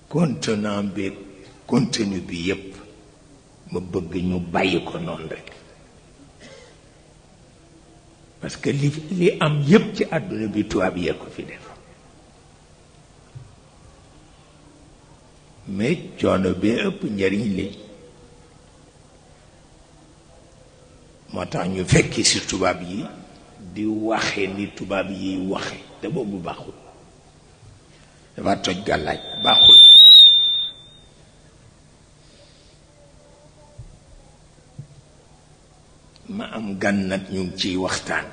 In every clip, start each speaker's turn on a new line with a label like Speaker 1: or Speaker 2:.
Speaker 1: contenant bi contenu bi yépp ma bëgg ñu bàyyi ko noonu rek parce que li am yépp ci àdduna bi tubaab yee ko fi def mais coono bi ëpp njariñ li moo tax ñu fekki si tubaab yi di waxe ni tubaab yi waxe te boobu baaxul dafa toj gàllaaj baaxul ma am gan nag ñu ngi ciy waxtaan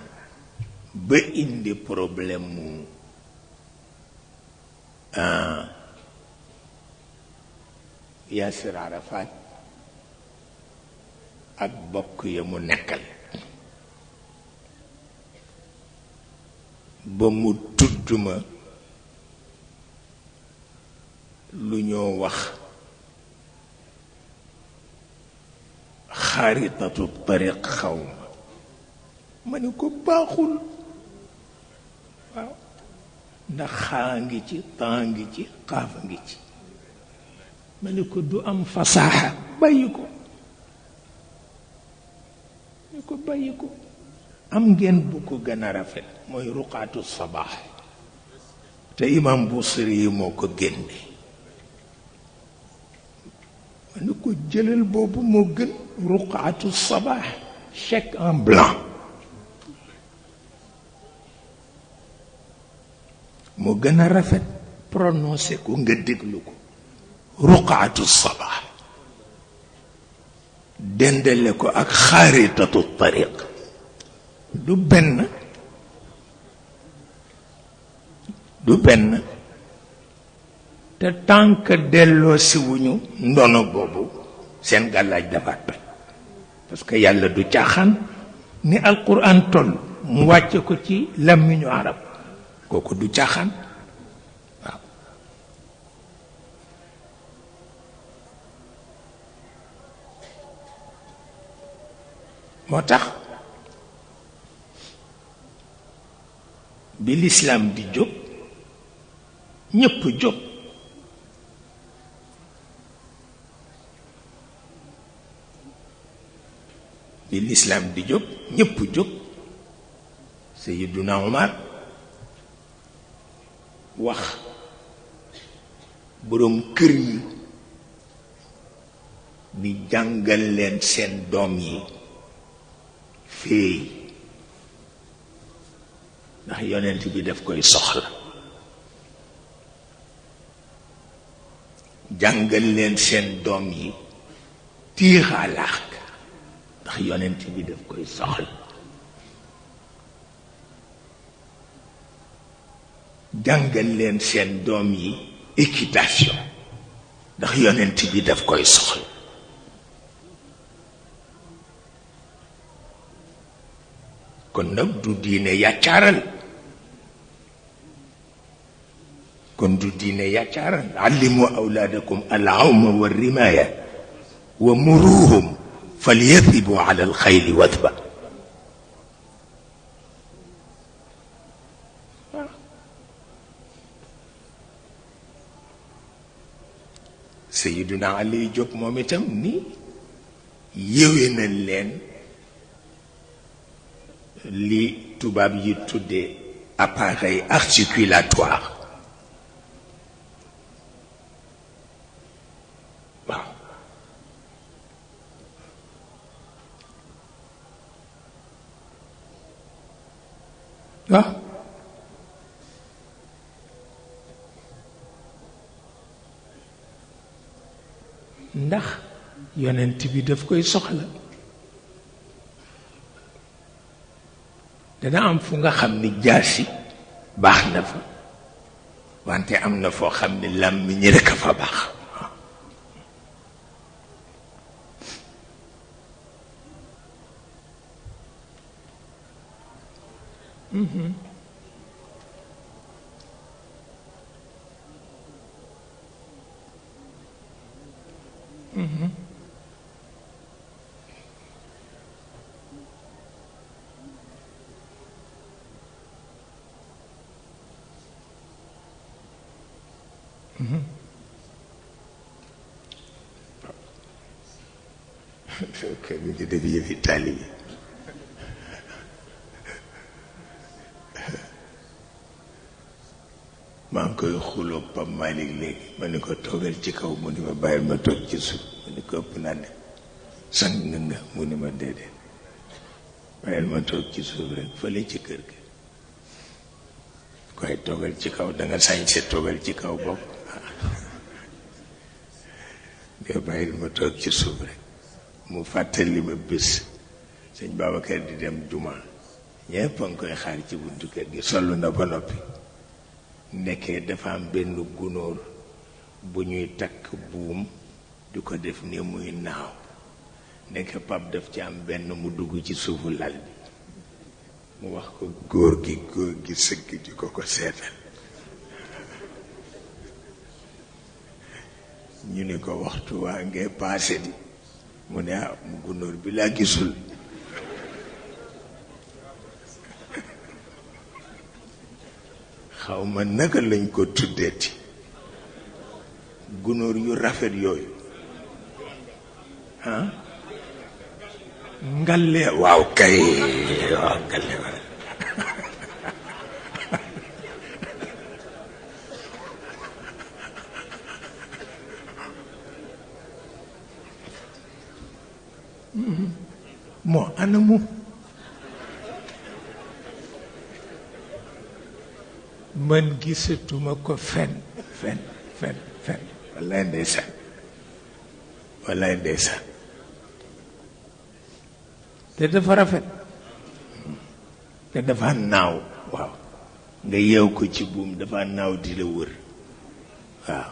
Speaker 1: ba indi problème mu Yasir Arafat ak bokk ya mu nekkal ba mu tudd ma lu ñoo wax xaaritatu tariq xaw ma ne ko baaxul waaw ndax xaa ngi ci taa ngi ci xaafa ngi ci ma ne ko du am fasaaxa bàyyi ko ne ko bàyyi ko am ngeen bu ko gën a rafet mooy ruqaatu sabaax te imam Busiri yi moo ko génne ma ne ko jëlal boobu moo gën ruqaatu sabaax chèque en blanc moo gën a rafet prononcé ko nga déglu ko ruqaatu sabaax dendale ko ak xaaritatu tariq du benn te tànk delloo si wuñu ndono boobu seen gàllaaj dafa toj parce que yàlla du caaxaan ni alquran toll mu wàcce ko ci làmmiñu arab kooku du caaxaan waaw moo tax bi lislaam di jóg ñépp jóg bi lislaam di jóg ñépp jóg Sayyiduna Umar wax boroom kër yi ni jàngal leen seen doom yi féey ndax yonent bi daf koy soxla jàngal leen seen doom yi tiixaalaax ndax yonent bi daf koy soxla jàngal leen seen doom yi équitation ndax yonent bi daf koy soxla kon nag du diine yàccaaral kon du diine yàccaaral allimu awlaadakum al-awma wa rimaaya wa muruhum falyathibu ala alxayli wathba Sayyiduna Ali jóg moom itam ni yéwénal leen li tubaab yi tuddee appareil articulatoire waaw waaw ndax yonent bi daf koy soxla dana am fu nga xam ni jaasi baax na fa wante am na foo xam ni làmmiñ rekk a fa baax kër gi di def yëfi taalibe maa ngi koy xuloo Pape Malick léegi ma ni ko toogal ci kaw mu ni ma bàyyil ma toog ci suuf ma ni ko ëpp naa ne sang nga mu ni ma déedéet bàyyil ma toog ci suuf rek fële ci kër gi koy toogal ci kaw danga sañse toogal ci kaw bopp nga bàyyil ma toog ci suuf rek mu fàttali ma bés sëñ Babacar di dem juma ñépp a ngi koy xaar ci buntu kër gi sollu na ba noppi nekkee dafa am benn gunóor bu ñuy takk buum di ko def ni muy naaw nekk pap daf ci am benn mu dugg ci suufu lal bi mu wax ko góor gi sëgg di ko seetal ñu ni ko waxtu waa ngee paase di mu ne mu gunóor bi laa gisul xaw ma naka lañ ko tuddeeti gunóor yu rafet yooyu ngalle waaw kay waaw ngalle waaw moo anamu man gisatuma ko fen wallaay ndeysaan te dafa rafet te dafa naaw waaw nga yeew ko ci buum dafa naaw di la wër waaw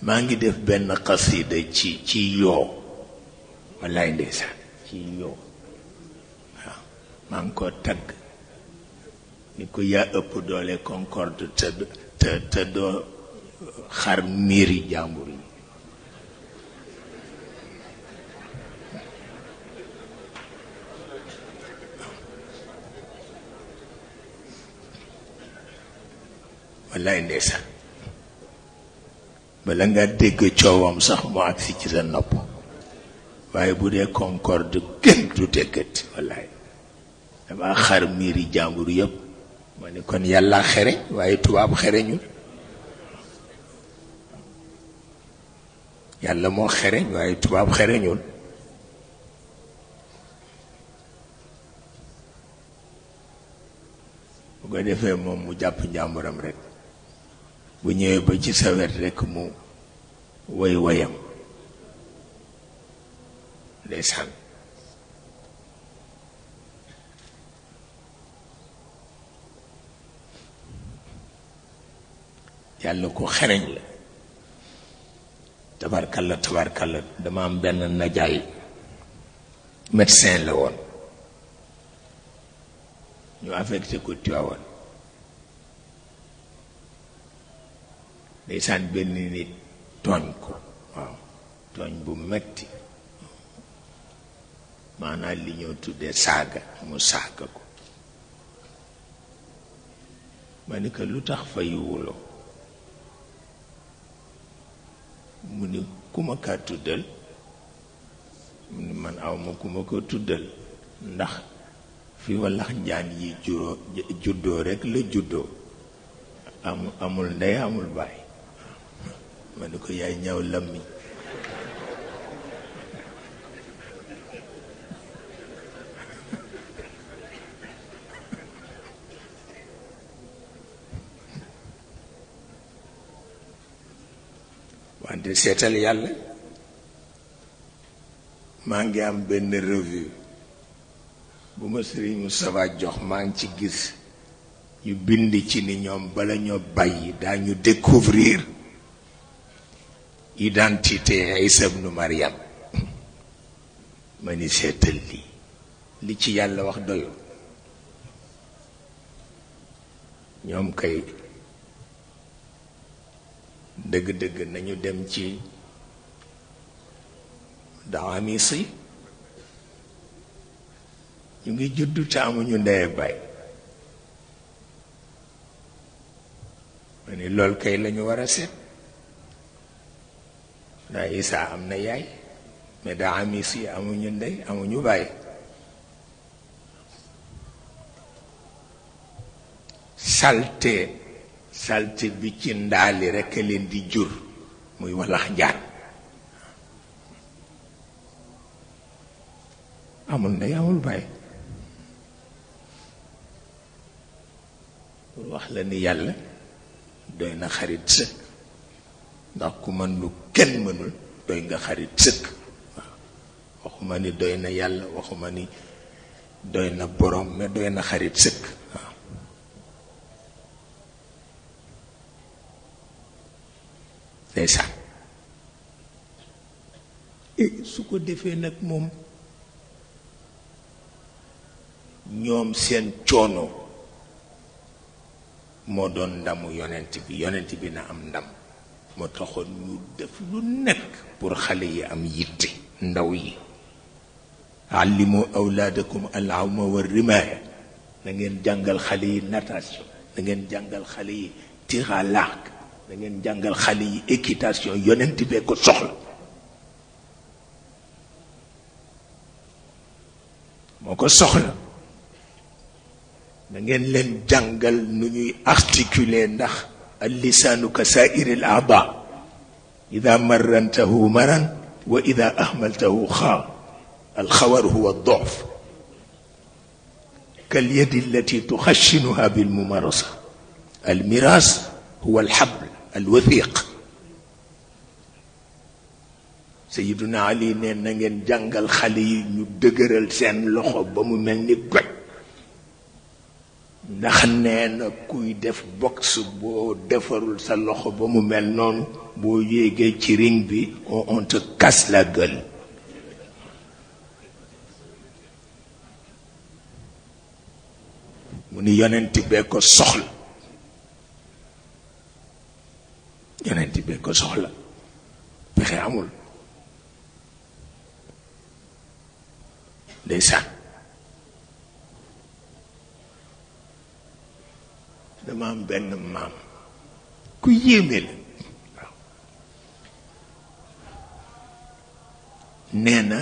Speaker 1: maa ngi def benn xasida ci yoo wallaay ndeysaan ci yoo waaw maa ngi ko tagg ni ko yaa ëpp doole concorde te doo xar miiri jàmbur yi wallaay ndeysaan bala nga dégg coowam sax mu agsi ci sa nopp waaye bu dee concorde kenn du déggati wallaay dafa xar miiri jàmbur yëpp ma ni kon yàlla xere waaye tubaab xere ñun yàlla moo xere waaye tubaab xere ñun bu ko defee moom mu jàpp njàmburam rek bu ñëwee ba ci sa wet rek mu woy woyam ndeysaan yàlla ko xereñ la tabarkalla dama am benn najaay médecin la woon ñu affecté ko Tivaouane ndeysaan benn nit tooñ ko waaw tooñ bu metti maanaam li ñoo tuddee saaga mu saaga ko ma ni ko lu tax fayuwuloo mu ni ku ma kaa tuddal mu ni man aw ma ku ma ko tuddal ndax fi wallax njaan yi juddoo rek la juddoo amul ndey amul baay ma ni ko yaay ñaw lammiñ wante seetal yàlla maa ngi am benn revue bu ma Serigne Moustapha jox maa ngi ci gis ñu bind ci ni ñoom bala ñoo bàyyi daañu découvrir identité Isa ibnu Maryam ma ni seetal li ci yàlla wax doyul ñoom kay dëgg-dëgg nañu dem ci daami si ñu ngi juddu te amuñu ndey ak baay ma ni lool kay lañu war a seet ndax Isaa am na yaay mais daa amis yi amuñu ndey amuñu bàyyi. salte bi ci ndaali rekk leen di jur muy walax njaan amul ndey amul bàyyi. pour wax la ni yàlla doy na xarit sëkk ndax ku mën lu kenn mënul doy nga xarit sëkk. waaw waxuma ni doy na yàlla waxuma ni doy na borom mais doy na xarit sëkk. waaw ndeysaan su ko defee nag moom ñoom seen coono moo doon ndamu yonent bi na am ndam moo taxoon ñu def lu nekk pour xale yi am yitte ndaw yi. allimu awlaadakum al-awma wa rimaaya na ngeen jàngal xale yi natation na ngeen jàngal xale yi tir à l'arc na ngeen jàngal xale yi équitation yonent bee ko soxla moo ko soxla. da ngeen leen jàngal nu ñuy articuler ndax al lisaanu ka saairi al aada ida marrantahu maran wa ida ahmaltahu xaa alxawar huwa dof كاليد التي تخشنها بالممارسة المراس هو الحبل الوثيق. سيدنا علي نين نغن جانغال خالي ñu dëgëral seen loxo ba mu mel ni goj ndax nee na kuy def boxe boo defarul sa loxo ba mu mel noonu boo yéegee ci ring bi on te casse la gueule. mu ni yonent bee ko soxla yonent bee ko soxla pexe amul. ndeysaan dama am benn maam ku yéeme la waaw nee na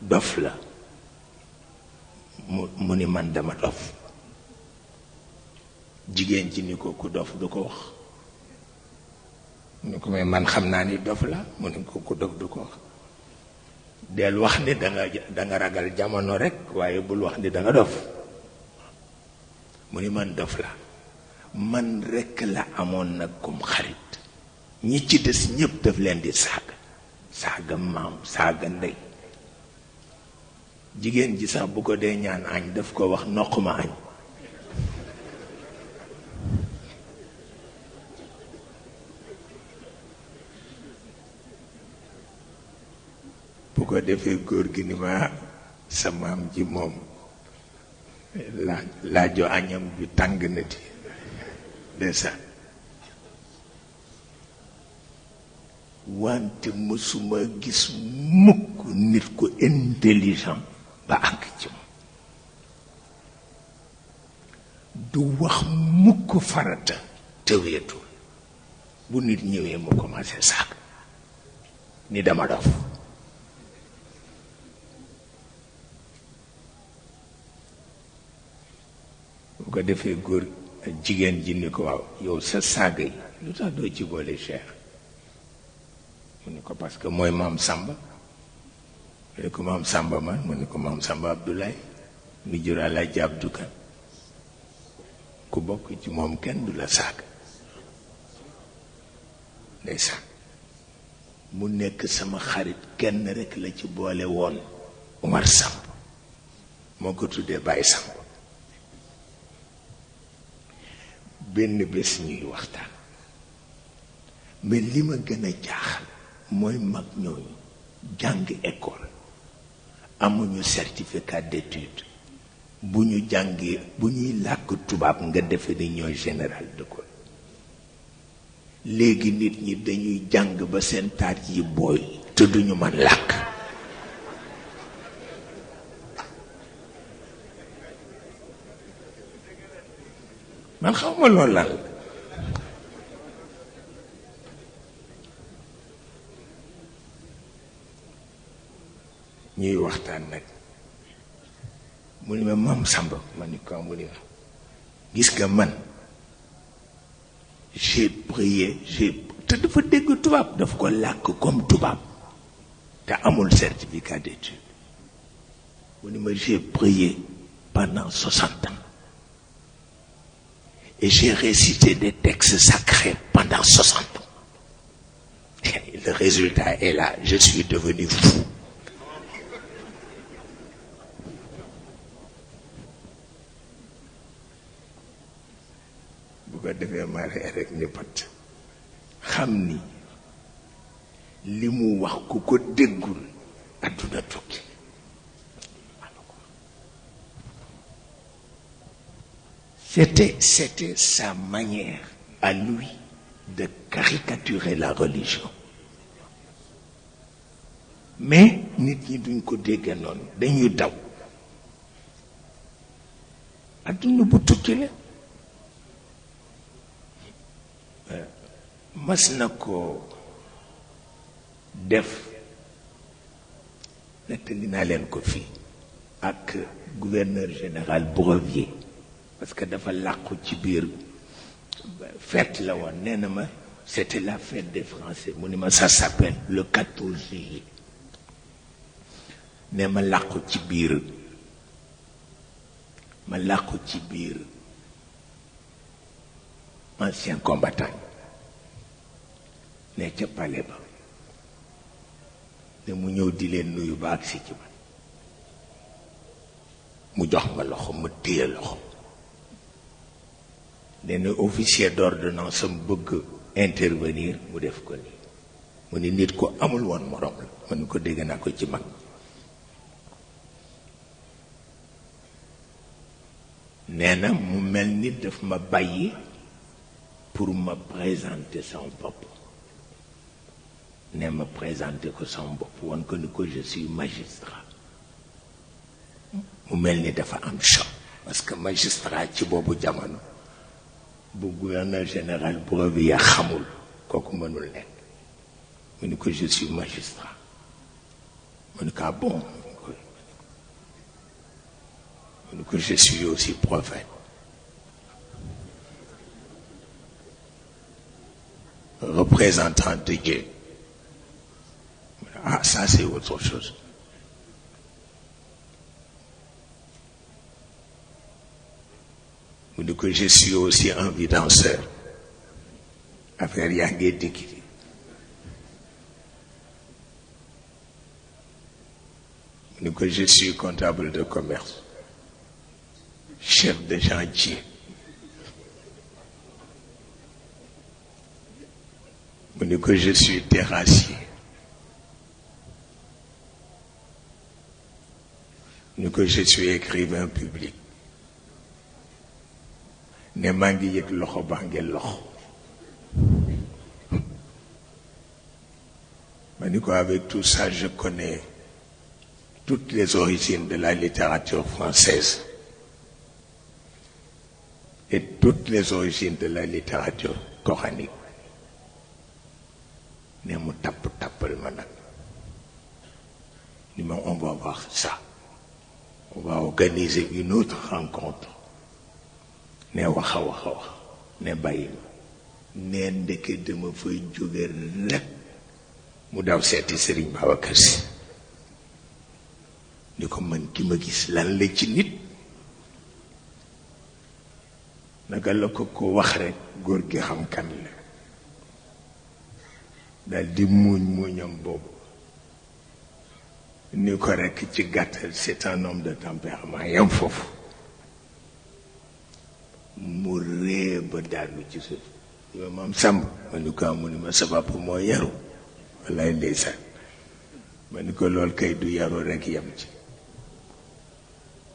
Speaker 1: dof la mu ni man dama dof jigéen ci ni ko ku dof du ko wax ni ko may man xam naa ni dof la mu ni ko ku dof du ko wax del wax ni danga ragal jamono rek waaye bul wax ni danga dof mu ni man dof la man rekk la amoon nag kum xarit ñi ci des ñépp daf leen di saaga maam saaga ndey jigéen ji sax bu ko dee ñaan añ daf ko wax noq ma añ bu ko defee góor gi ni ma sa maam ji moom laajo añam bi tàng na di desa wante mësuma gis mukk nit ku intelligent ba àgg ci moom du wax mukk farata te weetul bu nit ñëwee mu commencé saak ni dama dof bu ko defee góor jigéen ji ni ko waaw yow sa saaga yi lu tax doo ci boole Cheikh mu ni ko parce que mooy maam Samba mu ni ko maam Samba man mu ni ko maam Samba Abdoulaye mi jur Alaaji Abdu Kan ku bokk ci moom kenn du la saaga ndeysaan mu nekk sama xarit kenn rek la ci boole woon Umar Samb moo ko tuddee Baye Samb benn bés ñuy waxtaan mais li ma gën a jaaxal mooy mag ñooñu jàng école amuñu certificat d'étude bu ñu jàngee bu ñuy làkk tubaab nga defe ni ñooy général de Gaulle léegi nit ñi dañuy jàng ba seen taat yi booy te duñu mën làkk man xawma loolu lan la ñuy waxtaan nag mu ni ma Maam Samba ma ni ko mu ni ma gis nga man j'ai prié te dafa dégg tubaab daf ko làkk comme tubaab te amul certificat d'études mu ni ma j'ai prié pendant 60 ans et j'ai récité des textes sacrés pendant 60 ans. Et le résultat est là, je suis devenu fou. Bu ko defee ma rek ni pat xam ni li mu wax ku ko déggul àdduna tukki. C'était sa manière à lui de caricaturer la religion. Mais nit ñi duñ ko dégg noonu dañuy daw àdduna bu tukki la. Mas na ko def nettali naa leen ko fii ak gouverneur général Brevier parce que dafa làqu ci biir fête la woon nee na ma c'était la fête des Français mu ni ma ça s'appelle le 14 juillet ne ma làqu ci biir ancien combattant ne ca palais ba ne mu ñëw di leen nuyu ba agsi ci man mu jox ma loxo ma téye loxo nee na officier d'ordonnance am bëgg intervenir mu def ko nii mu ni nit ko amul woon morom la ma ni ko dégg naa ko ci mag nee na mu mel ni daf ma bàyyi pour ma présenter son bopp ne ma présenter ko son bopp woon ko ni ko je suis magistrat mu mel ni dafa am choc parce que magistrat ci boobu jamono bu gouverneur général Brevier xamul kooku mënul nekk mu ni ko je suis magistrat mu ni ko ah bon mu ni ko je suis aussi prophète représentant de Dieu. Ah, ça c'est autre chose. Mu ni ko je suis aussi un vidanceur. Affaire yaa ngi dikki. Mu ni ko je suis comptable de commerce. Chef de chantier. Mu ni ko je suis terrassier. Mu ni ko je suis écrivain public. Ne maa ngi yëg loxo baa ngi loxo. Ma ni ko avec tout ça je connais toutes les origines de la littérature française et toutes les origines de la littérature coranique. Ne mu tappal ma nag ni ma on va voir ça, on va organiser une autre rencontre. Ne wax ne bàyyi ma ne ndeke dama fay jóge rek mu daw seeti Serigne Babacar Sy ni ko man ki ma gis lan la ci nit naka la ko wax rek góor gi xam kan la dal di muuñam boobu ni ko rek ci gàttal c'est un homme de tempérament yam foofu mu ree ba daanu ci suuf yow Maam Samb ma ni ko mu ni ma sa papa moo yaru wallaay ndeysaan ma ni ko lool kay du yaru rek yam ci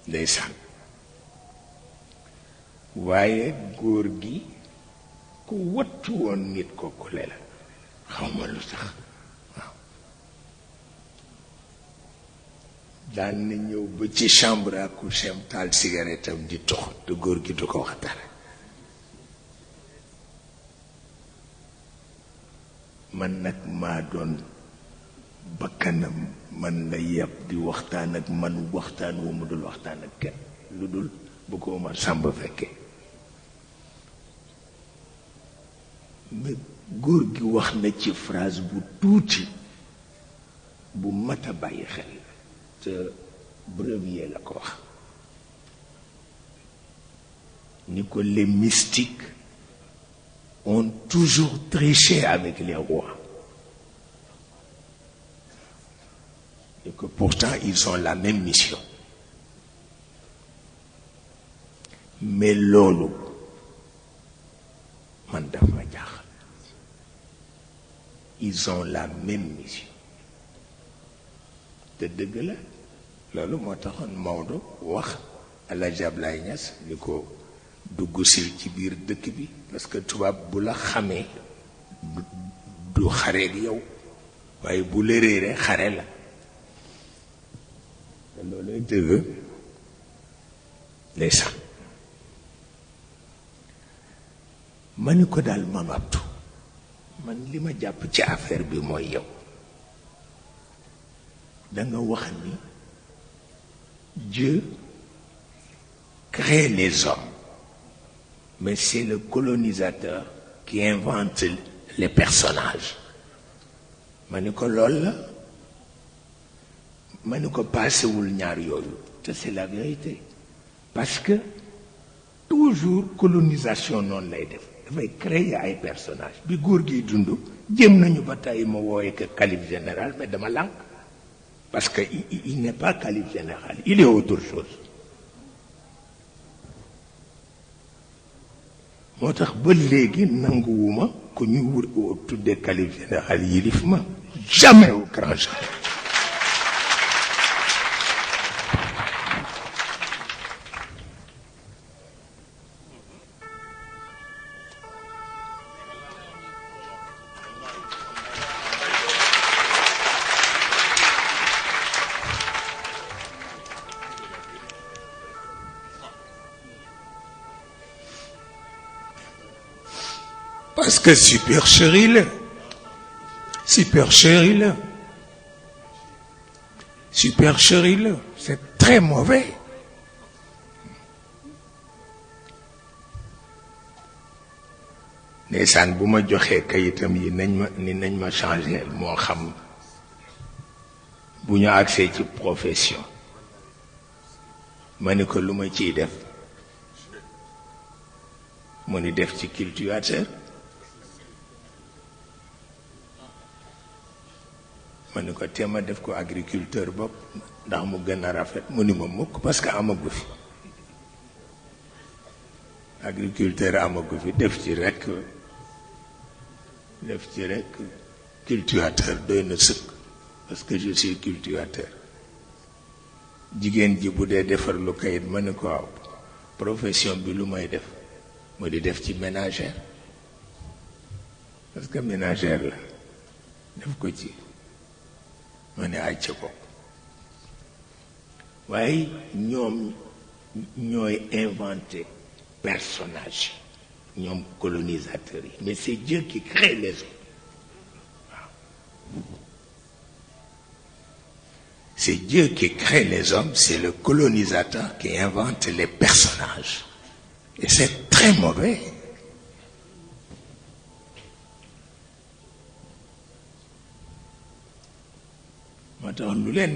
Speaker 1: ndeysaan waaye góor gi ku wattu woon nit kooku le la xawma lu tax waaw daan na ñëw ba ci chambre à coucher am taal cigarette am di tox te góor gi du ko wax dara man nag maa doon bakkanam man la yeb di waxtaan ak man waxtaan wu mu dul waxtaan ak kenn lu dul bu ko Omar Samba fekkee mais góor gi wax na ci phrase bu tuuti bu mat a bàyyi xel te Brevier la ko wax ni ko les mystiques ont toujours triché avec les rois et que pourtant ils ont la même mission mais loolu man daf ma jaaxal ils ont la même mission te dëgg la loolu moo taxoon Maodo wax Alaaji Ablaye Niass ni ko dugg sil ci biir dëkk bi parce que tubaab bu la xamee du xareeg yow waaye bu la réeree xare la te looluy dëgg lay sax ma ni ko daal Mame Abdou man li ma jàpp ci affaire bi mooy yow da nga wax ni Dieu crée les hommes mais c'est le colonisateur qui invente les personnages ma ni ko lool la ma ni ko paasewul ñaar yooyu te c'est la vérité parce que toujours colonisation noonu lay def dafay créer ay personnages bi góor gi dund jéem nañu ba tey ma wooye que calife général mais dama lànk parce que il n'est pas calife général il est autre chose moo tax ba léegi nanguwuma ku ñu wut tuddee calife général yilif ma jamais au grand jamais parce que supercherie la c'est très mauvais ndeysaan bu ma joxee kayitam yi nañ ma changer moo xam bu ñu agsee ci profession ma ni ko lu ma ciy def mu ni def ci cultivateur ma ni ko téema def ko agriculteur bopp ndax mu gën a rafet mu ni ma mukk parce que amagu fi agriculteur amagu fi def ci rekk cultivateur doy na sëkk parce que je suis cultivateur jigéen ji bu dee defar lu kayit ma ni ko waaw profession bi lu may def mu di def ci ménagère parce que ménagère la def ko ci ma ne àcc ko waaye ñoom ñooy inventé personnage ñoom colonisateurs yi mais c'est Dieu qui crée les hommes waaw c'est Dieu qui crée les hommes c'est le colonisateur qui invente les personnages et c'est très mauvais moo tax lu leen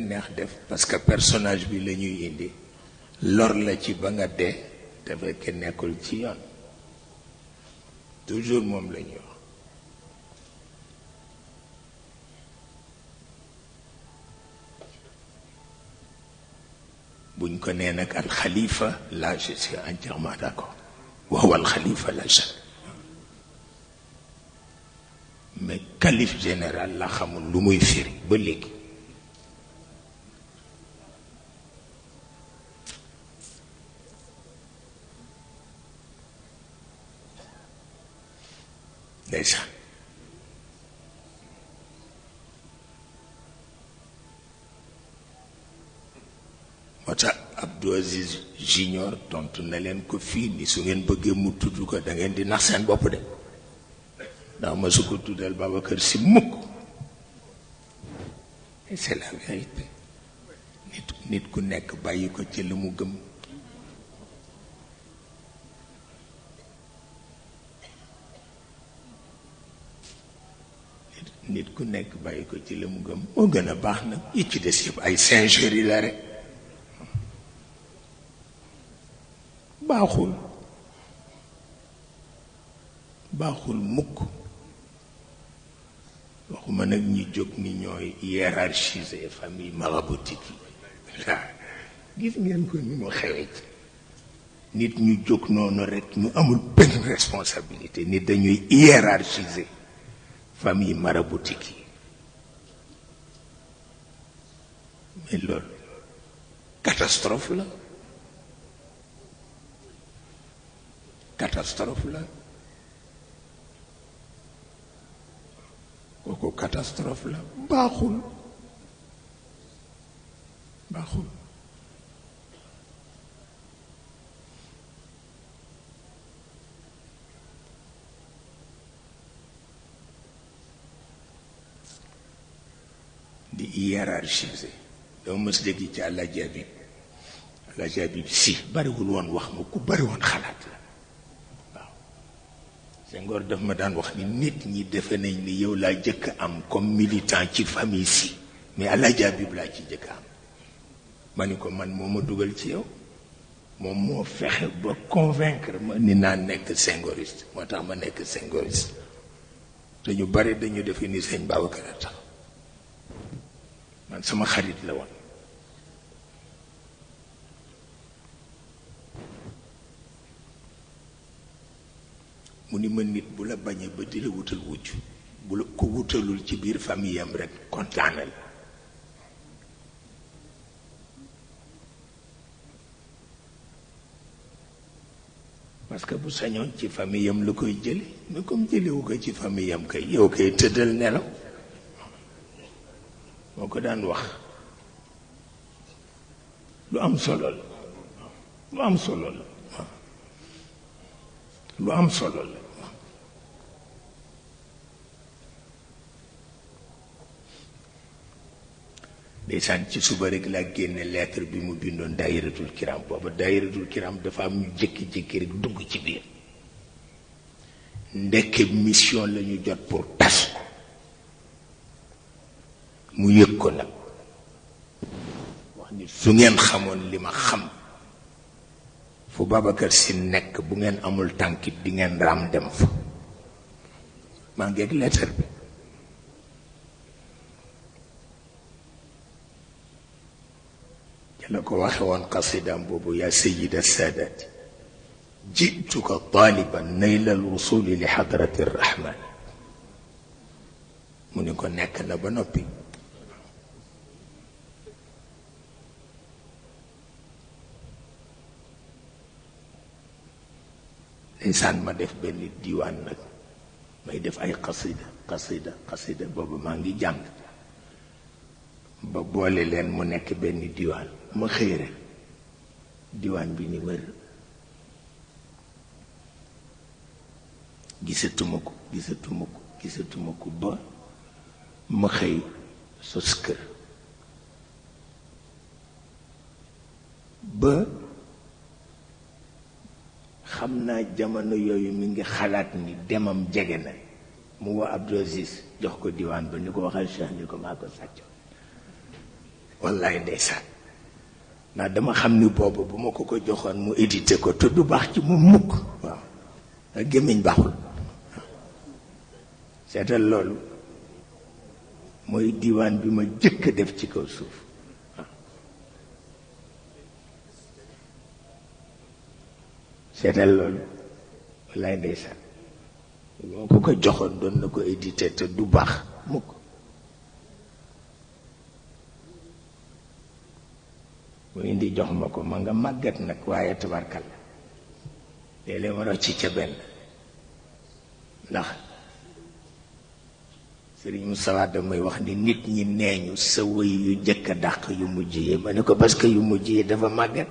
Speaker 1: neex def parce que personnage bi la ñuy indi lor la ci ba nga dee te fekk nekkul ci yoon toujours moom la ñuy wax buñ ko nee nag al xalifa là je suis entièrement d'accord wa al xalifa la jeune mais calife général la xamul lu muy firi ba léegi ndeysaan moo tax Abdou Aziz Junior tontu na leen ko fii ni su ngeen bëggee mu tudd ko da ngeen di nax seen bopp de ndax ma su ko tuddal Babacar Si mukk et c'est la vérité nit ku nekk bàyyi ko ci li mu gëm nit ku nekk bàyyi ko ci li mu gëm moo gën a baax nag yi ci des yëpp ay singerie la rek baaxul mukk waxuma nag ñi jóg ni ñooy hiérarchiser famille maraboutique yi gis ngeen ko ni mu xewee ci nit ñu jóg noonu rek ñu amul benn responsabilité nit dañuy hiérarchiser famille maraboutique yi mais loolu catastrophe la kooku catastrophe la baaxul di hiérarchiser dama mës dégg ci Alaaji Habib si bariwul woon wax ma ku bari woon xalaat la waaw Senghor daf ma daan wax ni nit ñi defe nañ ni yow laa jëkk am comme militant ci famille si mais Alaaji Habib laa ci jëkk am ma ni ko man moo ma dugal ci yow moom moo fexe ba convaincre ma ni naa nekk Senghoriste moo tax ma nekk Senghoriste te ñu bari dañu defe ni sëñ Babacar a tax man sama xarit la woon mu ni ma nit bu la bañee ba di la wutal wujj bu la ko wutalul ci biir famille am rek kontaanal parce que bu sañoon ci famille am la koy jële mais comme jëlewu ko ci famille am kay yow kay tëddal nelaw moo ko daan wax lu am solo la lu am solo la lu am solo la ndeysaan ci suba rek laa génne lettre bi mu bindoon daayiratul kiram booba daayiratul kiram dafa am ñu jékki-jékki rek dugg ci biir ndekke mission la ñu jot pour tas ko mu yëg ko nag wax ni su ngeen xamoon li ma xam fu Babacar Si nekk bu ngeen amul tànkit di ngeen raam dem fa maa ngi ak lettre bi la ko waxe woon qasidaam boobu yaa sayida saadaati jituka taaliban nayla alwusuli li xadrati rrahman mu ni ko nekk na ba noppi ndeysaan ma def benn diiwaan nag may def ay qasida boobu maa ngi jàng ba boole leen mu nekk benn diiwaan ma xëy rek diiwaan bi ni wër gisatuma ko ba ma xëy sos kër ba xam naa jamono yooyu mi ngi xalaat ni demam jege na mu woo Abdou Aziz jox ko diiwaan ba ni ko waxal Cheikh ni ko maa ko sàcc wallaay ndeysaan ndax dama xam ni boobu bu ma ko joxoon mu édité ko te du baax ci mu mukk waaw ak gémmiñ baaxul seetal loolu mooy diiwaan bi ma jëkk def ci kaw suuf seetal loolu wallaay ndeysaan bu ma ko joxoon doon na ko édité te du baax mukk mu indi jox ma ko ma nga màggat nag waaye tabarkal léeg-léeg ma rocc ca benn ndax Sëriñ Moussa damay wax ni nit ñi neeñu sa wëy yu jëkk a dàq yu mujj yi ma ne ko parce que yu mujj yi dafa màggat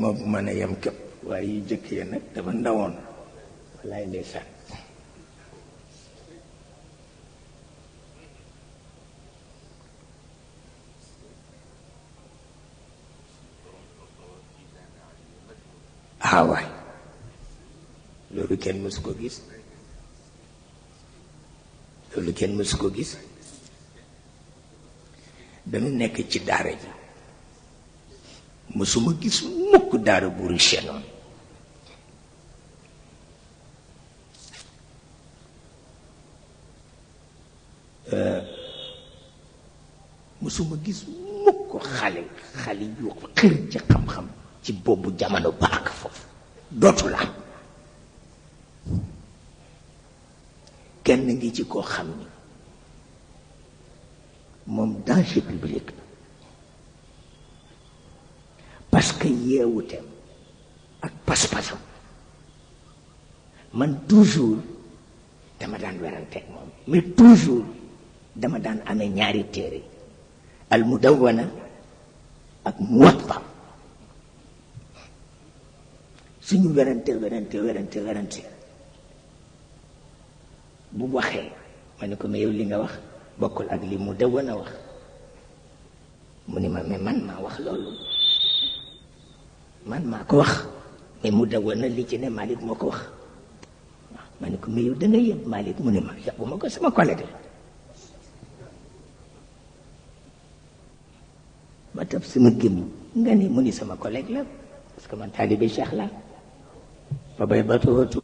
Speaker 1: moo bu mën a yem képp waaye yu jëkk yi nag dafa ndawoon wallaay ndeysaan waay loolu kenn mësu ko gis loolu kenn mësu ko gis dañu nekk ci daara ji mësuma gis mukk daara bu riche noonu mësuma gis mukk xale yu xër ci xam-xam ci boobu jamono baak foofu dootul am kenn ngi ci koo xam ni moom danger public la parce que yeewuteem ak pas-pasam man toujours dama daan weranteeg moom mais toujours dama daan amee ñaari téere al mudawwana ak muwatta suñu werante bu waxee ma ne ko mais yow li nga wax bokkul ak li mudawwana wax mu ni ma mais man maa wax loolu man maa ko wax mais mudawwana li ci ne Malick moo ko wax waaw ma ne ko mais yow da nga yëpp Malick mu ne ma yàbbu ma ko sama collègue la ma tab sama gémm nga ni mu ni sama collègue la parce que man taalibe Cheikh la ba bay ba tootu